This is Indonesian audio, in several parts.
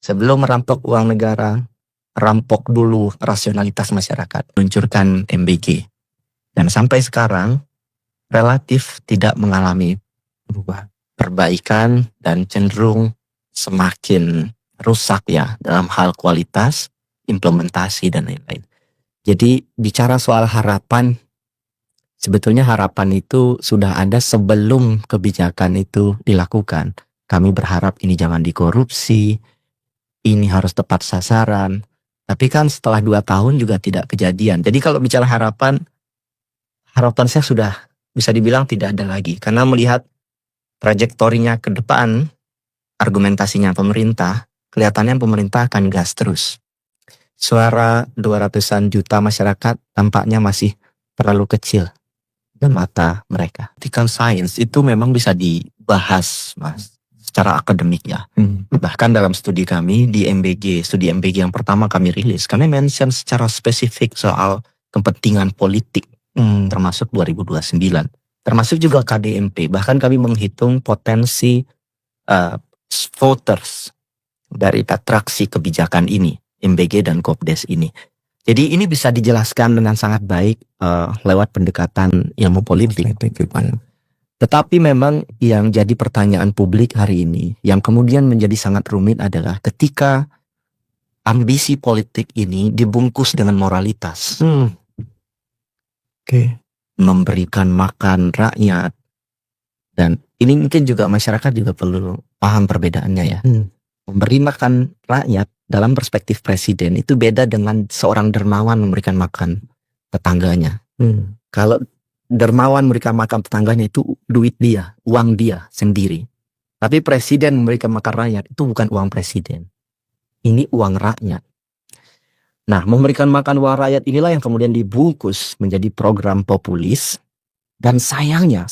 Sebelum merampok uang negara, rampok dulu rasionalitas masyarakat. Luncurkan MBG. Dan sampai sekarang relatif tidak mengalami perbaikan dan cenderung semakin rusak ya dalam hal kualitas, implementasi dan lain-lain. Jadi bicara soal harapan, sebetulnya harapan itu sudah ada sebelum kebijakan itu dilakukan. Kami berharap ini jangan dikorupsi, ini harus tepat sasaran. Tapi kan setelah 2 tahun juga tidak kejadian. Jadi kalau bicara harapan saya sudah bisa dibilang tidak ada lagi. Karena melihat trajektorinya ke depan, argumentasinya pemerintah, kelihatannya pemerintah akan gas terus. Suara 200-an juta masyarakat tampaknya masih terlalu kecil di mata mereka. Ethical science itu memang bisa dibahas, Mas, secara akademik ya. Bahkan dalam studi kami di MBG, studi MBG yang pertama kami rilis, kami mention secara spesifik soal kepentingan politik, termasuk 2029. Termasuk juga KDMP. Bahkan kami menghitung potensi voters dari atraksi kebijakan ini, MBG dan Kopdes ini. Jadi ini bisa dijelaskan dengan sangat baik lewat pendekatan ilmu politik. Tetapi memang yang jadi pertanyaan publik hari ini, yang kemudian menjadi sangat rumit adalah ketika ambisi politik ini dibungkus dengan moralitas. Memberikan makan rakyat. Dan ini mungkin juga masyarakat juga perlu paham perbedaannya ya. Memberi makan rakyat dalam perspektif presiden itu beda dengan seorang dermawan memberikan makan tetangganya. Kalau dermawan memberikan makan tetangganya itu duit dia, uang dia sendiri. Tapi presiden memberikan makan rakyat itu bukan uang presiden. Ini uang rakyat. Nah, memberikan makan uang rakyat inilah yang kemudian dibungkus menjadi program populis. Dan sayangnya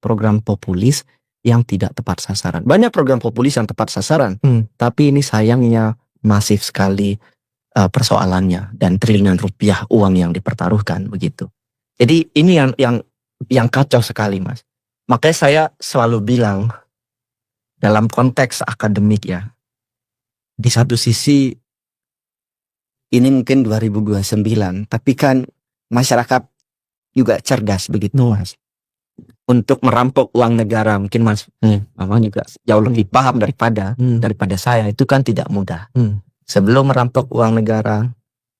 program populis yang tidak tepat sasaran. Banyak program populis yang tepat sasaran, tapi ini sayangnya masif sekali persoalannya dan triliunan rupiah uang yang dipertaruhkan begitu. Jadi ini yang kacau sekali, Mas. Makanya saya selalu bilang dalam konteks akademik ya, di satu sisi ini mungkin 2029, tapi kan masyarakat juga cerdas begitu, Mas. Untuk merampok uang negara mungkin Mas Mama juga jauh lebih paham daripada saya, itu kan tidak mudah. Sebelum merampok uang negara,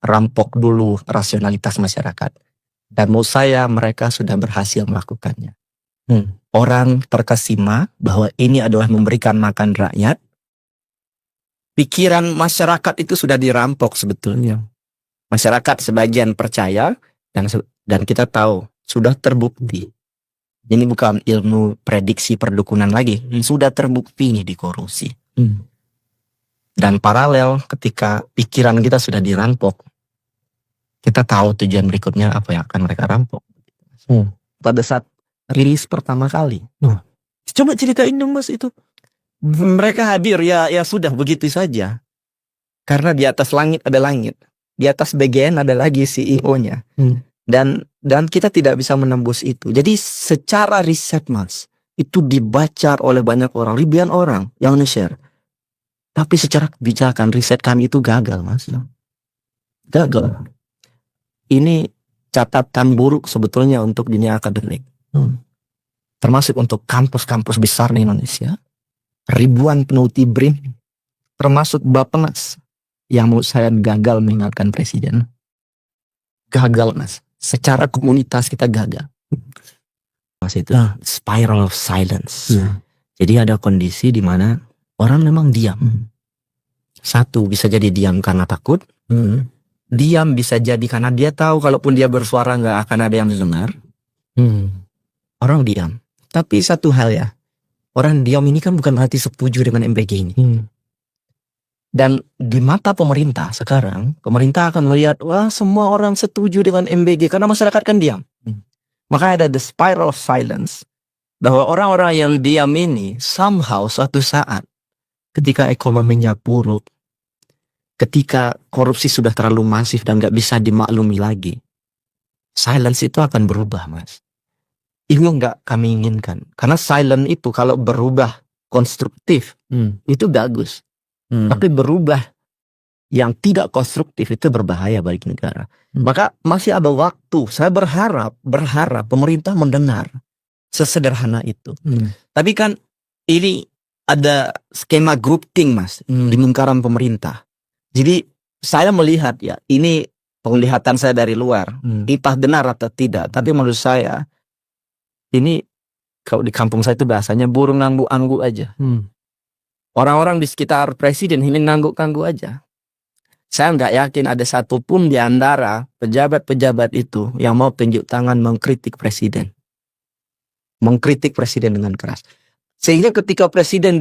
rampok dulu rasionalitas masyarakat. Dan menurut saya mereka sudah berhasil melakukannya. Orang terkesima bahwa ini adalah memberikan makan rakyat. Pikiran masyarakat itu sudah dirampok sebetulnya. Masyarakat sebagian percaya dan kita tahu sudah terbukti. Ini bukan ilmu prediksi perdukunan lagi, sudah terbukti ini dikorupsi. Dan paralel ketika pikiran kita sudah dirampok, kita tahu tujuan berikutnya apa yang akan mereka rampok. Pada saat rilis pertama kali, coba ceritain dong, Mas, itu. Mereka hadir ya sudah begitu saja. Karena di atas langit ada langit, di atas BGN ada lagi CEO-nya. Dan kita tidak bisa menembus itu. Jadi secara riset, Mas, itu dibaca oleh banyak orang, ribuan orang yang nge-share. Tapi secara kebijakan riset kami itu gagal, Mas. Gagal. Ini catatan buruk sebetulnya untuk dunia akademik. Termasuk untuk kampus-kampus besar di Indonesia. Ribuan peneliti BRIN, termasuk Bappenas, yang menurut saya gagal mengingatkan presiden. Gagal, Mas. Secara komunitas kita gagal. Mas, itu spiral of silence. Jadi ada kondisi di mana orang memang diam. Satu, bisa jadi diam karena takut. Diam bisa jadi karena dia tahu kalaupun dia bersuara nggak akan ada yang dengar. Orang diam. Tapi satu hal ya, orang diam ini kan bukan berarti setuju dengan MBG ini. Dan di mata pemerintah sekarang, pemerintah akan melihat, wah, semua orang setuju dengan MBG karena masyarakat kan diam. Maka ada the spiral of silence, bahwa orang-orang yang diam ini somehow suatu saat ketika ekonominya buruk, ketika korupsi sudah terlalu masif dan gak bisa dimaklumi lagi, silence itu akan berubah, Mas. Itu gak kami inginkan. Karena silent itu kalau berubah konstruktif, itu bagus. Tapi berubah yang tidak konstruktif itu berbahaya bagi negara. Maka masih ada waktu. Saya berharap pemerintah mendengar sesederhana itu. Tapi kan ini ada skema grouping Mas di lingkaran pemerintah. Jadi saya melihat ya, ini penglihatan saya dari luar. Entah benar atau tidak, tapi menurut saya ini kalau di kampung saya itu bahasanya burung ngangguk-ngangguk aja. Orang-orang di sekitar presiden ini ngangguk-ngangguk aja. Saya nggak yakin ada satupun di antara pejabat-pejabat itu yang mau tunjuk tangan mengkritik presiden. Mengkritik presiden dengan keras. Sehingga ketika presiden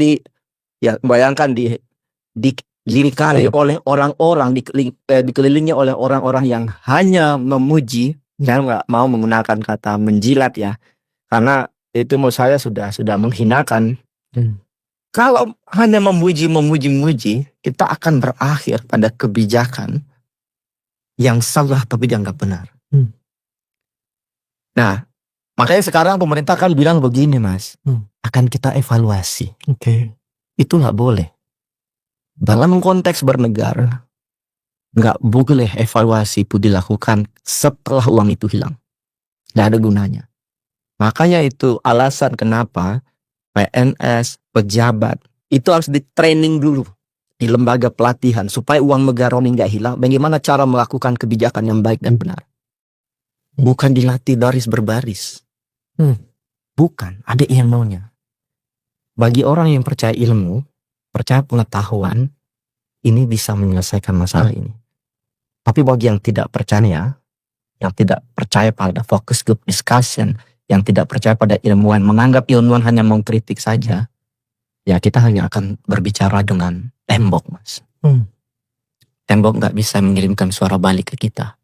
bayangkan dilingkari oleh orang-orang, dikelilingi oleh orang-orang yang hanya memuji, saya nggak mau menggunakan kata menjilat ya, karena itu menurut saya sudah menghinakan. Kalau hanya memuji, kita akan berakhir pada kebijakan yang salah tapi dianggap benar. Nah, makanya sekarang pemerintah kan bilang begini Mas, akan kita evaluasi. Itu nggak boleh. Dalam konteks bernegara, nggak boleh evaluasi itu dilakukan setelah uang itu hilang. Nggak ada gunanya. Makanya itu alasan kenapa PNS, pejabat, itu harus di training dulu di lembaga pelatihan supaya uang negara ini nggak hilang. Bagaimana cara melakukan kebijakan yang baik dan benar. Bukan dilatih baris berbaris. Bukan, ada ilmunya. Bagi orang yang percaya ilmu, percaya pengetahuan, ini bisa menyelesaikan masalah ini. Tapi bagi yang tidak percaya, yang tidak percaya pada focus group discussion, yang tidak percaya pada ilmuwan, menganggap ilmuwan hanya mengkritik saja, ya kita hanya akan berbicara dengan tembok Mas. Tembok nggak bisa mengirimkan suara balik ke kita.